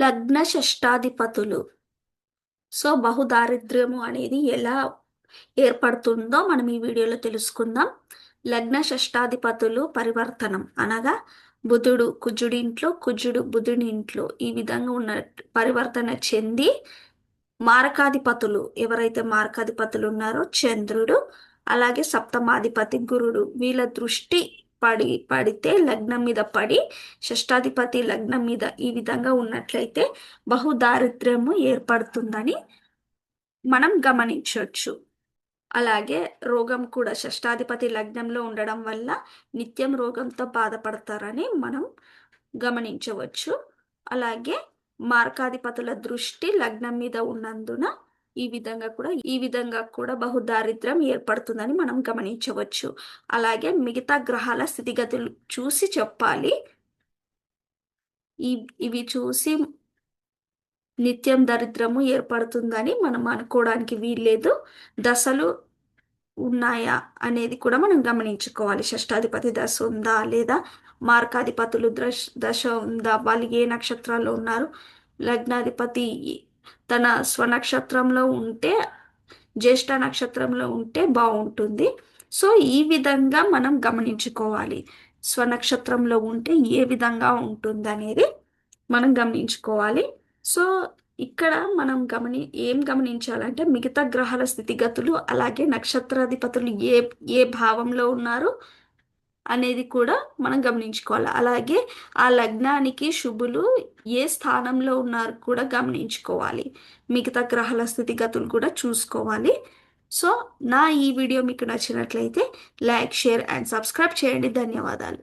లగ్న షష్టాధిపతులు. సో బహుదారిద్ర్యము అనేది ఎలా ఏర్పడుతుందో మనం ఈ వీడియోలో తెలుసుకుందాం. లగ్న షష్టాధిపతులు పరివర్తనం అనగా బుధుడు కుజుడి ఇంట్లో, కుజుడు బుధుడి ఇంట్లో ఈ విధంగా ఉన్న పరివర్తన చెంది మారకాధిపతులు ఎవరైతే మారకాధిపతులు ఉన్నారో చంద్రుడు, అలాగే సప్తమాధిపతి గురుడు, వీళ్ళ దృష్టి పడితే లగ్నం మీద పడి షష్టాధిపతి లగ్నం మీద ఈ విధంగా ఉన్నట్లయితే బహుదారిద్ర్యము ఏర్పడుతుందని మనం గమనించవచ్చు. అలాగే రోగం కూడా షష్టాధిపతి లగ్నంలో ఉండడం వల్ల నిత్యం రోగంతో బాధపడతారని మనం గమనించవచ్చు. అలాగే మార్కాధిపతుల దృష్టి లగ్నం మీద ఉన్నందున ఈ విధంగా కూడా బహుదారిద్ర్యం ఏర్పడుతుందని మనం గమనించవచ్చు. అలాగే మిగతా గ్రహాల స్థితిగతులు చూసి చెప్పాలి. ఇవి చూసి నిత్యం దరిద్రము ఏర్పడుతుందని మనం అనుకోవడానికి వీల్లేదు. దశలు ఉన్నాయా అనేది కూడా మనం గమనించుకోవాలి. షష్టాధిపతి దశ ఉందా లేదా, మార్కాధిపతులు దశ ఉందా, వాళ్ళు ఏ నక్షత్రాల్లో ఉన్నారు, లగ్నాధిపతి తన స్వనక్షత్రంలో ఉంటే, జ్యేష్ఠ నక్షత్రంలో ఉంటే బాగుంటుంది. సో ఈ విధంగా మనం గమనించుకోవాలి. స్వనక్షత్రంలో ఉంటే ఏ విధంగా ఉంటుంది అనేది మనం గమనించుకోవాలి. సో ఇక్కడ మనం ఏం గమనించాలంటే మిగతా గ్రహాల స్థితిగతులు, అలాగే నక్షత్రాధిపతులు ఏ ఏ భావంలో ఉన్నారు అనేది కూడా మనం గమనించుకోవాలి. అలాగే ఆ లగ్నానికి శుభులు ఏ స్థానంలో ఉన్నారు కూడా గమనించుకోవాలి. మిగతా గ్రహాల స్థితిగతులు కూడా చూసుకోవాలి. సో ఈ వీడియో మీకు నచ్చినట్లయితే లైక్, షేర్ అండ్ సబ్స్క్రైబ్ చేయండి. ధన్యవాదాలు.